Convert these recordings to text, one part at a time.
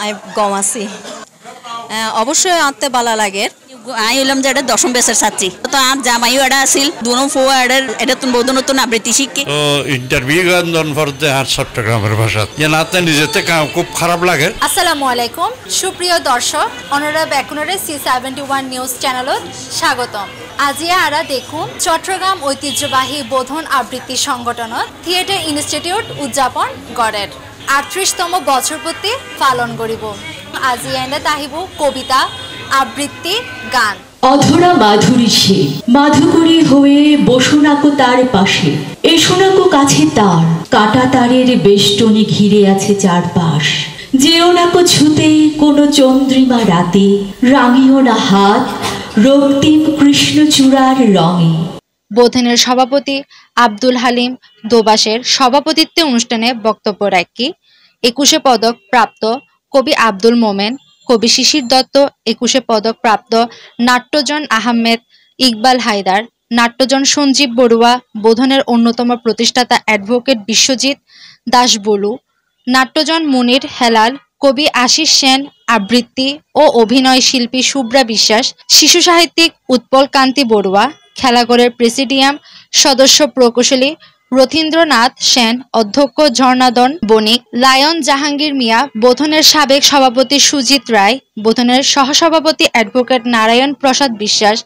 আমি গম আছি অবশ্যই আনতে ভালো লাগে আই হইলাম যে এটা দশম বেসের ছাত্রী তো আর জামাইও এটা আসিল দুনো ফো এটা তুমি বহু নতুন আবৃত্তি শিখি তো ইন্টারভিউ গান ফরতে আর চট্টগ্রামের ভাষা নাতে নিজেতে খুব খারাপ লাগে। আসসালামু আলাইকুম সুপ্রিয় দর্শক অনরা বেকুনরে C71 নিউজ চ্যানেলত স্বাগতম। আজি আরা দেখুন চট্টগ্রাম ঐতিহ্যবাহী বোধন আবৃত্তি সংগঠনত থিয়েটার ইনস্টিটিউট উদযাপন গড়ের 38তম বছরপূর্তি পালন করিব। আজি এনে তাহিব কবিতা আবৃত্তি গান। অধরা মাধুরী সে মাধুকরী হয়ে বসুনাকো তার পাশে এসোনাকো কাছে তার কাটা তারের বেষ্টনী ঘিরে আছে চারপাশ যেও নাকো ছুতে কোনো চন্দ্রিমা রাতে রাঙিও না হাত রক্তিম কৃষ্ণচূড়ার রঙে। বোধনের সভাপতি আব্দুল হালিম দোবাসের সভাপতিত্বে অনুষ্ঠানে বক্তব্য রাখি 21 পদক প্রাপ্ত কবি আব্দুল মোমেন, কবি শিশির দত্ত, 21 পদক প্রাপ্ত নাট্যজন আহমেদ ইকবাল হায়দার, নাট্যজন সঞ্জীব বড়ুয়া, বোধনের অন্যতম প্রতিষ্ঠাতা অ্যাডভোকেট বিশ্বজিৎ দাস বলু, নাট্যজন মুনির হেলাল, কবি আশিস সেন, আবৃত্তি ও অভিনয় শিল্পী শুভ্রা বিশ্বাস, শিশু সাহিত্যিক উৎপল কান্তি বড়ুয়া, খেলাঘরের প্রেসিডিয়াম সদস্য প্রকৌশলী রথীন্দ্রনাথ সেন, অধ্যক্ষ ঝর্ণাদন বণিক, লায়ন জাহাঙ্গীর মিয়া, বোধনের সাবেক সভাপতি সুজিত রায়, বোধনের সহসভাপতি অ্যাডভোকেট নারায়ণ প্রসাদ বিশ্বাস,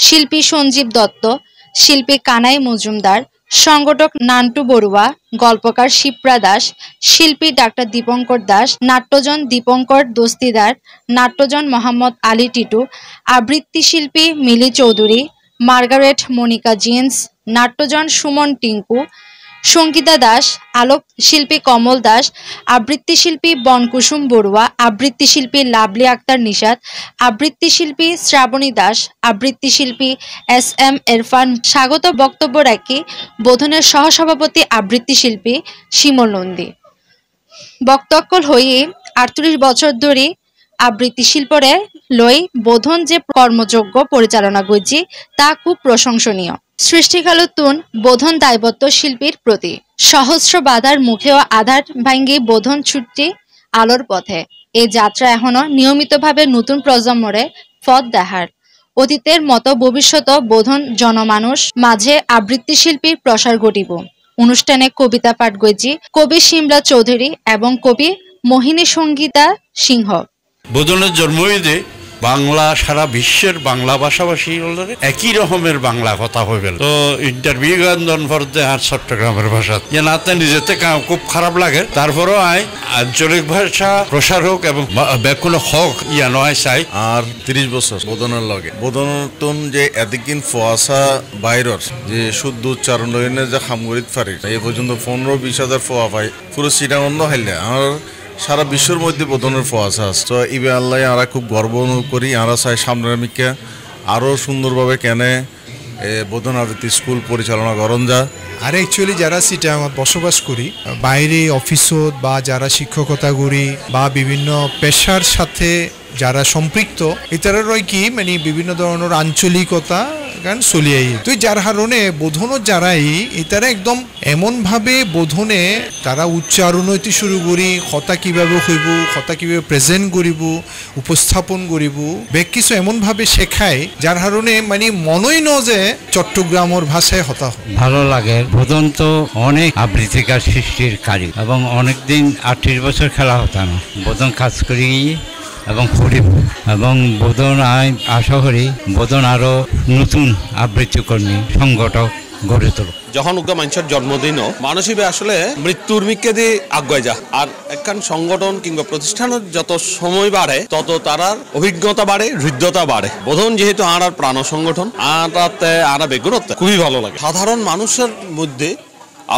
শিল্পী সঞ্জীব দত্ত, শিল্পী কানাই মজুমদার, সংগঠক নান্টু বড়ুয়া, গল্পকার শিপ্রা দাস, শিল্পী ডাক্তার দীপঙ্কর দাস, নাট্যজন দীপঙ্কর দস্তিদার, নাট্যজন মোহাম্মদ আলী টিটু, আবৃত্তি শিল্পী মিলি চৌধুরী, মার্গারেট মনিকা জিন্স, নাট্যজন সুমন টিঙ্কু, সঙ্গীতা দাস, আলোক শিল্পী কমল দাস, আবৃত্তি শিল্পী বনকুসুম বড়ুয়া, আবৃত্তি শিল্পী লাভলি আক্তার নিশাত, আবৃত্তি শিল্পী শ্রাবণী দাস, আবৃত্তি শিল্পী SM এরফান। স্বাগত বক্তব্য রাখি বোধনের সহসভাপতি আবৃত্তি শিল্পী শিমল নন্দী। বক্তব্য হয়ে 38 বছর ধরে আবৃত্তি শিল্পরে লই বোধন যে কর্মযোগ্য পরিচালনা করছি তা খুব প্রশংসনীয়। সৃষ্টিকালতুন বোধন দায়বদ্ধ শিল্পীর প্রতি সহস্র বাধার মুখেও আধার ভাঙ্গি বোধন ছুটছি আলোর পথে। এই যাত্রা এখনো নিয়মিতভাবে নতুন প্রজন্মরে পথ দেখার। অতীতের মতো ভবিষ্যৎ বোধন জনমানুষ মাঝে আবৃত্তি শিল্পীর প্রসার ঘটিব। অনুষ্ঠানে কবিতা পাঠ গইছি কবি শিমলা চৌধুরী এবং কবি মোহিনী সঙ্গীতা সিংহ। বোধনের জন্মইদে বাংলা সারা বিশ্বের বাংলা ভাষাভাষী একই রকমের বাংলা কথা হয়ে গেল। তো ইন্টারভিউ গান ফরতে আর চট্টগ্রামের ভাষা নাতে নিজেতে খুব খারাপ লাগে। তারপরও আঞ্চলিক ভাষা প্রসার হোক এবং ব্যাকুল হোক নয় চাই। আর 30 বছর বোধনের লগে বোধনতন যে এদিকিন ফোয়াশা বাইরের যে শুদ্ধ উচ্চারণ লইনে যে খামগরিত ফারি এই পর্যন্ত 15-20 হাজার ফোয়া পাই পুরো সিটাঙ্গন হাইলে আর সারা বিশ্বের মধ্যে বোধনের ফোয়াশা আছে। তো ইবে আল্লাহ আমরা খুব গর্ব অনুভব করি। আমরা চাই সামনের মিকে আরও সুন্দরভাবে কেনে বোধন আবৃত্তি স্কুল পরিচালনা করন যা। আর অ্যাকচুয়ালি যারা সিটা বসবাস করি বাইরে অফিসত বা যারা শিক্ষকতা করি বা বিভিন্ন পেশার সাথে যারা সম্পৃক্ত এটারা রয় কি মানে বিভিন্ন ধরনের আঞ্চলিকতা গান চলিয়াই তুই যার কারণে বোধনও যারাই এটারা একদম এমনভাবে বোধনে তারা উচ্চারণ হইতে শুরু করি কথা কিভাবে হইব কথা কিভাবে প্রেজেন্ট করিব উপস্থাপন করিব বেশ কিছু এমনভাবে শেখায় যার কারণে মানে মনই ন যে চট্টগ্রামের ভাষায় হতা ভালো লাগে। বোধন তো অনেক আবৃত্তিকার সৃষ্টির কারি এবং অনেকদিন 38 বছর খেলা হতো না। বোধন কাজ করি এবং করিব এবং বোধন আশা করি বোধন আরো নতুন আবৃত্তি কর্মী সংগঠক গড়ে তোল। যখন উগ্র মানুষের জন্মদিনও মানুষই আসলে মৃত্যুর মিকে দিয়ে আগুয়ে যা। আর একখান সংগঠন কিংবা প্রতিষ্ঠানের যত সময় বাড়ে তত তারার অভিজ্ঞতা বাড়ে হৃদ্যতা বাড়ে। বোধন যেহেতু আর প্রাণ সংগঠন আর বেগুনত খুবই ভালো লাগে। সাধারণ মানুষের মধ্যে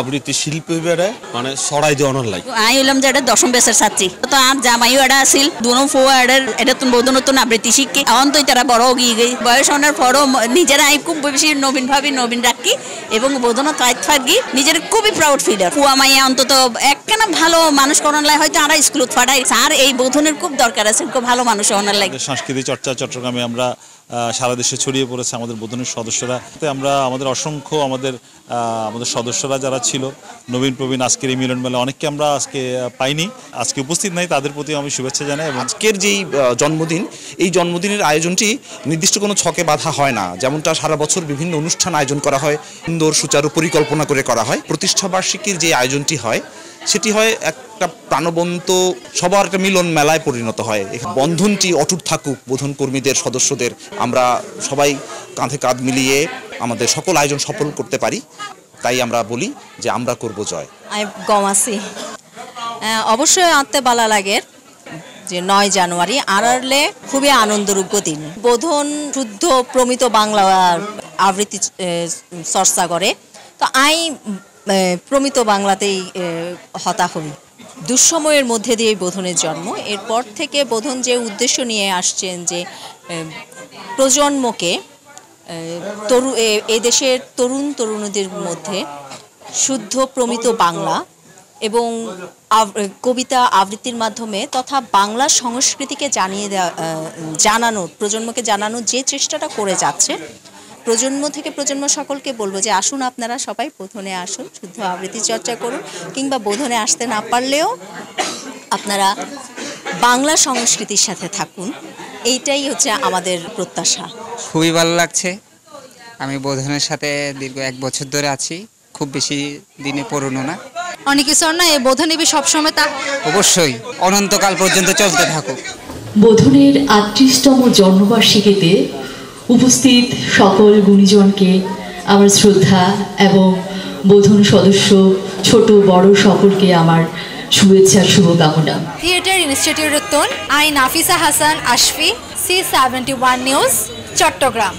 আবৃত্তি শিল্পী বেড়ে মানে সরাই দেওয়ানোর লাগে। আই হইলাম যে এটা দশম বেসের ছাত্রী তো আর জামাইও এটা আসিল দুনো ফো এটা তুমি বহু নতুন আবৃত্তি শিখি এখন তো তারা বড় গিয়ে গই বয়স হওয়ার পরও নিজেরা আমি খুব বেশি নবীন রাখি এবং বোধন কাজ থাকি নিজের খুবই প্রাউড ফিলার। কুয়া মাইয়া অন্তত একখানা ভালো মানুষ করার লাগে হয়তো আমরা স্কুলত ফাটাই আর এই বোধনের খুব দরকার আছে খুব ভালো মানুষ হওয়ার লাগে। সাংস্কৃতিক চর্চা চট্টগ্রামে আমরা সারা দেশে ছড়িয়ে পড়েছে আমাদের বোধনের সদস্যরা। আমরা আমাদের অসংখ্য আমাদের সদস্যরা যারা ছিল নবীন প্রবীণ আজকের এই মিলন মেলা অনেককে আমরা আজকে পাইনি, আজকে উপস্থিত নাই, তাদের প্রতি আমি শুভেচ্ছা জানাই। এবং আজকের যেই জন্মদিন, এই জন্মদিনের আয়োজনটি নির্দিষ্ট কোনো ছকে বাঁধা হয় না, যেমনটা সারা বছর বিভিন্ন অনুষ্ঠান আয়োজন করা হয়, সুন্দর সুচারু পরিকল্পনা করে করা হয়। প্রতিষ্ঠাবার্ষিকীর যে আয়োজনটি হয় সেটি হয় একটা প্রাণবন্ত সবার একটা মিলন মেলায় পরিণত হয়। বন্ধনটি অটুট থাকুক বোধন কর্মীদের সদস্যদের, আমরা সবাই কাঁধে কাঁধ মিলিয়ে আমাদের সকল আয়োজন সফল করতে পারি, তাই আমরা বলি যে আমরা করব জয়। গমাসি অবশ্যই আনতে বালা লাগে যে 9 জানুয়ারি আরলে খুবই আনন্দযোগ্য দিন। বোধন শুদ্ধ প্রমিত বাংলা আবৃত্তি চর্চা করে, তো আই প্রমিত বাংলাতেই হতা হই। দুঃসময়ের মধ্যে দিয়ে বোধনের জন্ম। এরপর থেকে বোধন যে উদ্দেশ্য নিয়ে আসছেন যে প্রজন্মকে এদেশের তরুণ তরুণীদের মধ্যে শুদ্ধ প্রমিত বাংলা এবং কবিতা আবৃত্তির মাধ্যমে তথা বাংলা সংস্কৃতিকে জানানোর, প্রজন্মকে জানানোর যে চেষ্টাটা করে যাচ্ছে, প্রজন্ম থেকে প্রজন্ম সকলকে বলবো যে আসুন আপনারা সবাই বোধনে আসুন, শুদ্ধ আবৃত্তি চর্চা করুন, কিংবা বোধনে আসতে না পারলেও আপনারা বাংলা সংস্কৃতির সাথে থাকুন, এইটাই হচ্ছে আমাদের প্রত্যাশা। খুবই ভালো লাগছে। আমি বোধনের সাথে দীর্ঘ 1 বছর ধরে আছি, খুব বেশি দিনে পুরনো না। অনেক কিছু না, এই বোধনীবি সবসময় তা অবশ্যই অনন্তকাল পর্যন্ত চলতে থাকুক। বোধনের 38তম জন্মবার্ষিকীতে উপস্থিত সকল গুণীজনকে আমার শ্রদ্ধা এবং বোধন সদস্য ছোট বড় সকলকে আমার শুভেচ্ছা শুভকামনা। Theatre institute, I Nafisa Hasan Ashfi, C71 news, Chittagong.